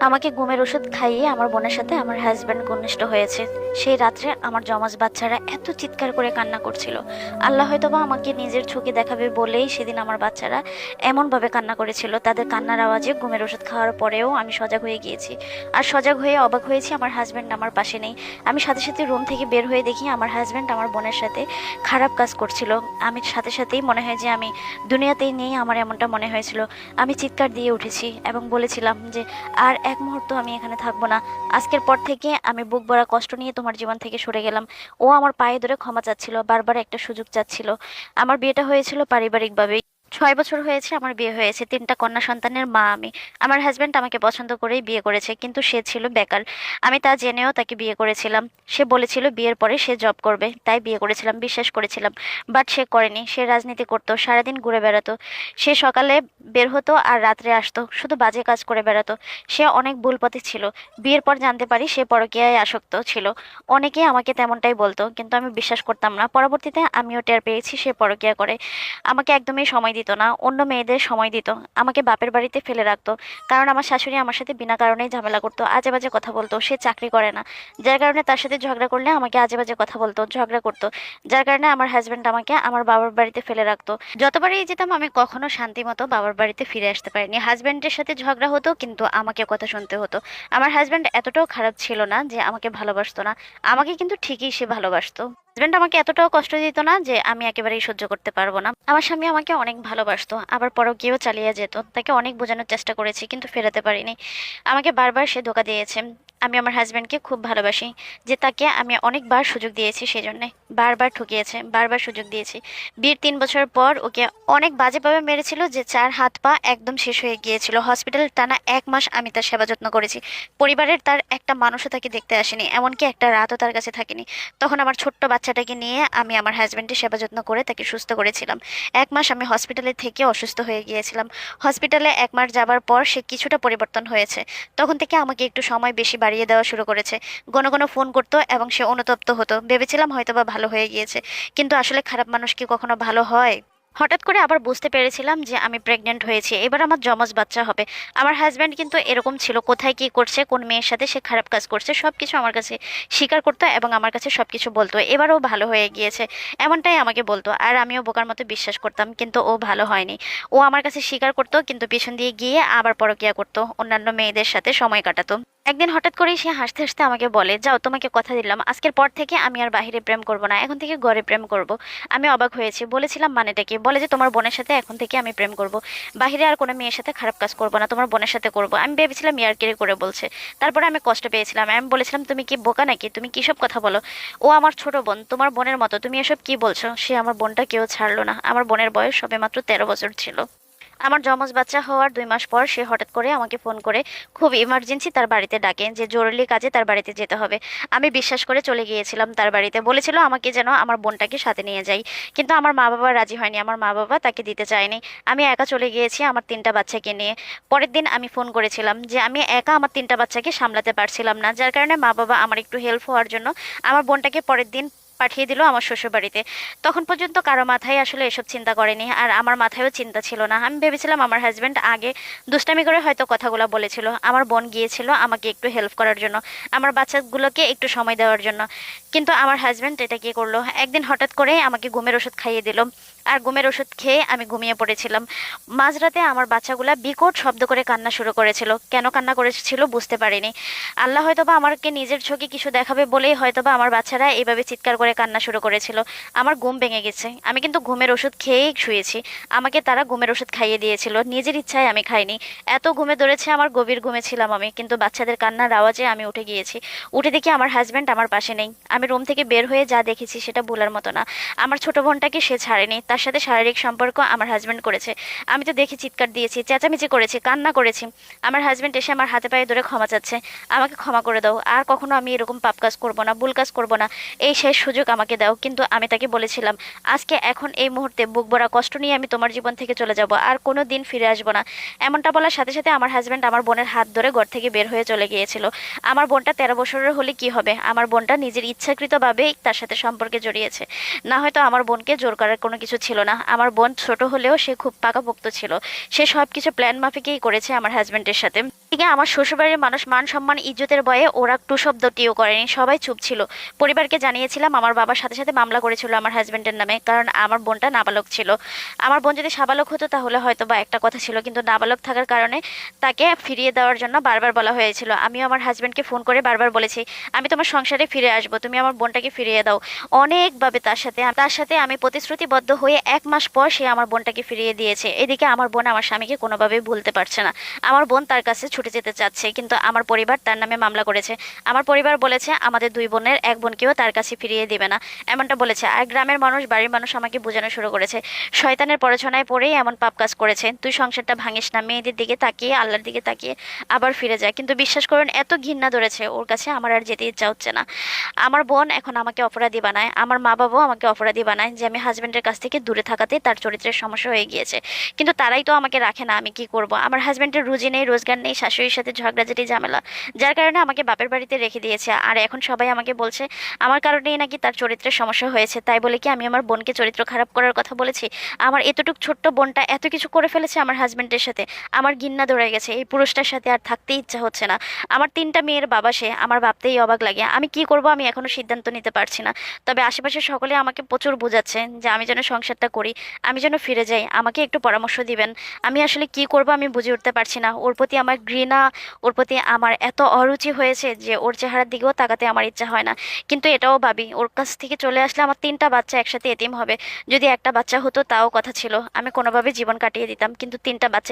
আমাকে ঘুমের ওষুধ খাইয়ে আমার বোনের সাথে আমার হাজব্যান্ড ঘনিষ্ঠ হয়েছে। সেই রাত্রে আমার জমজ বাচ্চারা এত চিৎকার করে কান্না করছিল। আল্লাহ হয়তোবা আমাকে নিজের চোখে দেখাবে বলেই সেদিন আমার বাচ্চারা এমনভাবে কান্না করেছিল। তাদের কান্নার আওয়াজে ঘুমের ওষুধ খাওয়ার পরেও আমি সজাগ হয়ে গিয়েছি। আর সজাগ হয়ে অবাক হয়েছি, আমার হাজব্যান্ড আমার পাশে নেই। আমি সাথে সাথে রুম থেকে বের হয়ে দেখি আমার হাজব্যান্ড আমার বোনের সাথে খারাপ কাজ করছিল। আমি সাথে সাথেই মনে হয় যে আমি দুনিয়াতেই নেই, আমার এমনটা মনে হয়েছিল। আমি চিৎকার দিয়ে উঠেছি এবং বলেছিলাম যে আর এক মুহূর্ত আমি এখানে থাকবো না। আজকের পর থেকে আমি বুক ভরা কষ্ট নিয়ে তোমার জীবন থেকে সরে গেলাম। ও আমার পায়ে ধরে ক্ষমা চাচ্ছিল, বারবার একটা সুযোগ চাচ্ছিল। আমার বিয়েটা হয়েছিল পারিবারিকভাবে। 6 বছর হয়েছে আমার বিয়ে হয়েছে, 3টা কন্যা সন্তানের মা আমি। আমার হাজব্যান্ড আমাকে পছন্দ করেই বিয়ে করেছে, কিন্তু সে ছিল বেকার। আমি তা জেনেও তাকে বিয়ে করেছিলাম। সে বলেছিল বিয়ের পরে সে জব করবে, তাই বিয়ে করেছিলাম, বিশ্বাস করেছিলাম। বাট সে করেনি। সে রাজনীতি করতো, সারাদিন ঘুরে বেড়াতো। সে সকালে বের হতো আর রাত্রে আসতো, শুধু বাজে কাজ করে বেড়াতো। সে অনেক ভুল পথে ছিল। বিয়ের পর জানতে পারি সে পরকীয়ায় আসক্ত ছিল। অনেকেই আমাকে তেমনটাই বলতো, কিন্তু আমি বিশ্বাস করতাম না। পরবর্তীতে আমিও টের পেয়েছি সে পরকীয়া করে। আমাকে একদমই সময় দিত না, অন্য মেয়েদের সময় দিত। আমাকে বাপের বাড়িতে ফেলে রাখতো, কারণ আমার শাশুড়ি আমার সাথে বিনা কারণেই ঝামেলা করতো, আজে বাজে কথা বলতো। সে চাকরি করে না, যার কারণে তার সাথে ঝগড়া করলে আমাকে আজে বাজে কথা বলতো, ঝগড়া করতো। যার কারণে আমার হাজব্যান্ড আমাকে আমার বাবার বাড়িতে ফেলে রাখতো। যতবারই যেতাম আমি কখনো শান্তি মতো বাবার বাড়িতে ফিরে আসতে পারিনি। হাজব্যান্ডের সাথে ঝগড়া হতো, কিন্তু আমাকে কথা শুনতে হতো। আমার হাজব্যান্ড এতটাও খারাপ ছিল না যে আমাকে ভালোবাসতো না, আমাকে কিন্তু ঠিকই সে ভালোবাসতো। হাজব্যান্ড আমাকে এতটাও কষ্ট দিত না যে আমি একেবারেই সহ্য করতে পারবো না। আমার স্বামী আমাকে অনেক ভালোবাসতো, আবার পরকীয়াও চালিয়ে যেত। তাকে অনেক বোঝানোর চেষ্টা করেছি, কিন্তু ফেরাতে পারিনি। আমাকে বারবার সে ধোঁকা দিয়েছে। আমি আমার হাজব্যান্ডকে খুব ভালোবাসি, যে তাকে আমি অনেকবার সুযোগ দিয়েছি, সেই জন্যে বারবার ঠকিয়েছে, বারবার সুযোগ দিয়েছি। বিয়ের 3 বছর পর ওকে অনেক বাজেভাবে মেরেছিল, যে 4 হাত পা একদম শেষ হয়ে গিয়েছিল। হসপিটালে টানা 1 মাস আমি তার সেবা যত্ন করেছি। পরিবারের তার একটা মানুষও তাকে দেখতে আসেনি, এমনকি একটা রাতও তার কাছে থাকেনি। তখন আমার ছোট্ট বাচ্চাটাকে নিয়ে আমি আমার হাজব্যান্ডের সেবা যত্ন করে তাকে সুস্থ করেছিলাম। 1 মাস আমি হসপিটালে থেকে অসুস্থ হয়ে গিয়েছিলাম। হসপিটালে 1 মাস যাবার পর সে কিছুটা পরিবর্তন হয়েছে। তখন থেকে আমাকে একটু সময় বেশি বাড়িয়ে দেওয়া শুরু করেছে। ঘন ঘন ফোন করতো এবং সে অনুতপ্ত হতো। ভেবেছিলাম হয়তোবা ভালো হয়ে গিয়েছে, কিন্তু আসলে খারাপ মানুষ কি কখনো ভালো হয়? হঠাৎ করে আবার বুঝতে পেরেছিলাম যে আমি প্রেগনেন্ট হয়েছি, এবার আমার জমজ বাচ্চা হবে। আমার হাজব্যান্ড কিন্তু এরকম ছিল, কোথায় কি করছে, কোন মেয়ের সাথে সে খারাপ কাজ করছে, সবকিছু আমার কাছে স্বীকার করতো এবং আমার কাছে সবকিছু বলতো। এবারও ভালো হয়ে গিয়েছে, এমনটাই আমাকে বলতো। আর আমিও বোকার মতো বিশ্বাস করতাম, কিন্তু ও ভালো হয়নি। ও আমার কাছে স্বীকার করতো, কিন্তু পিছন দিয়ে গিয়ে আবার পরকীয়া করতো, অন্যান্য মেয়েদের সাথে সময় কাটাতো। একদিন হঠাৎ করেই সে হাসতে হাসতে আমাকে বলে, যাও, তোমাকে কথা দিলাম আজকের পর থেকে আমি আর বাহিরে প্রেম করব না, এখন থেকে ঘরে প্রেম করব। আমি অবাক হয়েছি, বলেছিলাম মানেটা কি? বলে যে তোমার বোনের সাথে এখন থেকে আমি প্রেম করব, বাহিরে আর কোনো মেয়ের সাথে খারাপ কাজ করব না, তোমার বোনের সাথে করব। আমি ভেবেছিলাম ইয়ারকিরি করে বলছে। তারপরে আমি কষ্ট পেয়েছিলাম। আমি বলেছিলাম, তুমি কি বোকা নাকি? তুমি কি সব কথা বলো? ও আমার ছোট বোন, তোমার বোনের মতো, তুমি এসব কি বলছো? সে আমার বোনটা কেউ ছাড়লো না। আমার বোনের বয়স সবে মাত্র 13 বছর ছিল। আমার জমজ বাচ্চা হওয়ার 2 মাস পর সে হঠাৎ করে আমাকে ফোন করে খুব ইমার্জেন্সি তার বাড়িতে ডাকে, যে জরুরি কাজে তার বাড়িতে যেতে হবে। আমি বিশ্বাস করে চলে গিয়েছিলাম তার বাড়িতে। বলেছিল আমাকে যেন আমার বোনটাকে সাথে নিয়ে যাই, কিন্তু আমার মা বাবা রাজি হয়নি, আমার মা বাবা তাকে দিতে চায়নি। আমি একা চলে গিয়েছি আমার 3টা বাচ্চাকে নিয়ে। পরের দিন আমি ফোন করেছিলাম যে আমি একা আমার 3টা বাচ্চাকে সামলাতে পারছিলাম না, যার কারণে মা বাবা আমার একটু হেল্প হওয়ার জন্য আমার বোনটাকে পরের দিন পাঠিয়ে দিল আমার শ্বশুর বাড়িতে। তখন পর্যন্ত কারো মাথায় আসলে এসব চিন্তা করেনি, আর আমার মাথায়ও চিন্তা ছিল না। আমি ভেবেছিলাম আমার হাজবেন্ড আগে দুষ্টামি করে হয়তো কথাগুলো বলেছিল। আমার বোন গিয়েছিল আমাকে একটু হেল্প করার জন্য, আমার বাচ্চাগুলোকে একটু সময় দেওয়ার জন্য। কিন্তু আমার হাজবেন্ড এটা কি করলো, একদিন হঠাৎ করে আমাকে ঘুমের ওষুধ খাইয়ে দিল। আর ঘুমের ওষুধ খেয়ে আমি ঘুমিয়ে পড়েছিলাম। মাঝরাতে আমার বাচ্চাগুলা বিকট শব্দ করে কান্না শুরু করেছিল। কেন কান্না করেছিল বুঝতে পারিনি। আল্লাহ হয়তোবা আমাকে নিজের চোখে কিছু দেখাবে বলেই হয়তোবা আমার বাচ্চারা এইভাবে চিৎকার করে কান্না শুরু করেছিল। আমার ঘুম ভেঙে গেছে। আমি কিন্তু ঘুমের ওষুধ খেয়েই শুয়েছি। আমাকে তারা ঘুমের ওষুধ খাইয়ে দিয়েছিল, নিজের ইচ্ছায় আমি খাইনি। এত ঘুমে ধরেছে আমার, গভীর ঘুমে ছিলাম আমি, কিন্তু বাচ্চাদের কান্নার আওয়াজে আমি উঠে গিয়েছি। উঠে দেখি আমার হাজব্যান্ড আমার পাশে নেই। আমি রুম থেকে বের হয়ে যা দেখেছি সেটা ভোলার মতো না। আমার ছোট বোনটাকে সে ছাড়েনি, তার সাথে শারীরিক সম্পর্ক আমার হাজব্যান্ড করেছে। আমি তো দেখি চিৎকার দিয়েছি, চেঁচামেচি করেছি, কান্না করেছি। আমার হাজব্যান্ড এসে আমার হাতে পায়ে ধরে ক্ষমা চাচ্ছে, আমাকে ক্ষমা করে দাও, আর কখনো আমি এরকম পাপ কাজ করবো না, ভুল কাজ করবো না, এই শেষ সুযোগ আমাকে দাও। কিন্তু আমি তাকে বলেছিলাম, আজকে এখন এই মুহূর্তে বুক ভরা কষ্ট নিয়ে আমি তোমার জীবন থেকে চলে যাব, আর কোনো দিন ফিরে আসবো না। এমনটা বলার সাথে সাথে আমার হাজব্যান্ড আমার বোনের হাত ধরে ঘর থেকে বের হয়ে চলে গিয়েছিল। আমার বোনটা 13 বছরের হলে কি হবে, আমার বোনটা নিজের ইচ্ছাকৃতভাবেই তার সাথে সম্পর্কে জড়িয়েছে, না হয়তো আমার বোনকে জোর করার কোনো কিছু ছিল না। আমার বোন ছোট হলেও সে খুব পাকাপোক্ত ছিল। সে সব কিছু প্ল্যান মাফিকই করেছে আমার হাজবেন্ডের সাথে। ঠিক আমার শ্বশুরবাড়ির মানুষ মান সম্মান ইজ্জতের ভয়ে ওরা টু শব্দটিও করেনি, সবাই চুপ ছিল। পরিবারকে জানিয়েছিলাম, আমার বাবার সাথে সাথে মামলা করেছিল আমার হাজবেন্ডের নামে, কারণ আমার বোনটা নাবালক ছিল। আমার বোন যদি সাবালক হতো তাহলে হয়তো বা একটা কথা ছিল, কিন্তু নাবালক থাকার কারণে তাকে ফিরিয়ে দেওয়ার জন্য বারবার বলা হয়েছিল। আমিও আমার হাজবেন্ডকে ফোন করে বারবার বলেছি, আমি তোমার সংসারে ফিরে আসবো, তুমি আমার বোনটাকে ফিরিয়ে দাও। অনেকভাবে তার সাথে আমি প্রতিশ্রুতিবদ্ধ হয়ে 1 মাস পর সে আমার বোনটাকে ফিরিয়ে দিয়েছে। এদিকে আমার বোন আমার স্বামীকে কোনোভাবেই ভুলতে পারছে না। আমার বোন তার কাছে ছুটে যেতে চাচ্ছে, কিন্তু আমার পরিবার তার নামে মামলা করেছে। আমার পরিবার বলেছে আমাদের 2 বোনের 1 বোনকেও তার কাছে ফিরিয়ে দিবে না, এমনটা বলেছে। আর গ্রামের মানুষ, বাড়ির মানুষ আমাকে বোঝানো শুরু করেছে, শয়তানের প্ররোচনায় পড়েই এমন পাপ কাজ করেছে। তুই সংসারটা ভাঙিস না, মেয়েদের দিকে তাকিয়ে, আল্লাহর দিকে তাকিয়ে আবার ফিরে যায়। কিন্তু বিশ্বাস করুন, এত ঘৃণা ধরেছে ওর কাছে, আমার আর যেতে ইচ্ছা হচ্ছে না। আমার বোন এখন আমাকে অপরাধী বানায়, আমার মা বাবাও আমাকে অপরাধী বানায় যে আমি হাজবেন্ডের কাছ থেকে দূরে থাকাতে তার চরিত্রের সমস্যা হয়ে গিয়েছে। কিন্তু তারাই তো আমাকে রাখে না, আমি কি করব? আমার হাজবেন্ডের রুজি নেই, রোজগার নেই, শাশুড়ির সাথে ঝগড়াঝাটি ঝামেলা, যার কারণে আমাকে বাপের বাড়িতে রেখে দিয়েছে। আর এখন সবাই আমাকে বলছে আমার কারণেই নাকি তার চরিত্রের সমস্যা হয়েছে। তাই বলে কি আমি আমার বোনকে চরিত্র খারাপ করার কথা বলেছি? আমার এতটুক ছোট্ট বোনটা এত কিছু করে ফেলেছে আমার হাজবেন্ডের সাথে। আমার ঘৃণা ধরে গেছে, এই পুরুষটার সাথে আর থাকতে ইচ্ছা হচ্ছে না। আমার 3টা মেয়ের বাবা সে, আমার ভাবতেই অবাক লাগে। আমি কি করব আমি এখনো সিদ্ধান্ত নিতে পারছি না। তবে আশেপাশে সকলে আমাকে প্রচুর বোঝাচ্ছে যে আমি যেন সংসারটা করি, আমি যেন ফিরে যাই। আমাকে একটু পরামর্শ দিবেন। আমি আসলে কি করব আমি বুঝে উঠতে পারছি না। ওর প্রতি আমার ঘৃণা, ওর প্রতি আমার এত অরুচি হয়েছে যে ওর চেহারার দিকেও তাকাতে আমার ইচ্ছা হয় না। কিন্তু এটাও ভাবি, ওর কাছ থেকে চলে আসলে আমার 3টা বাচ্চা একসাথে এতিম হবে। যদি একটা বাচ্চা হতো তাও কথা ছিল, আমি কোনোভাবে জীবন কাটিয়ে দিতাম, কিন্তু 3টা বাচ্চা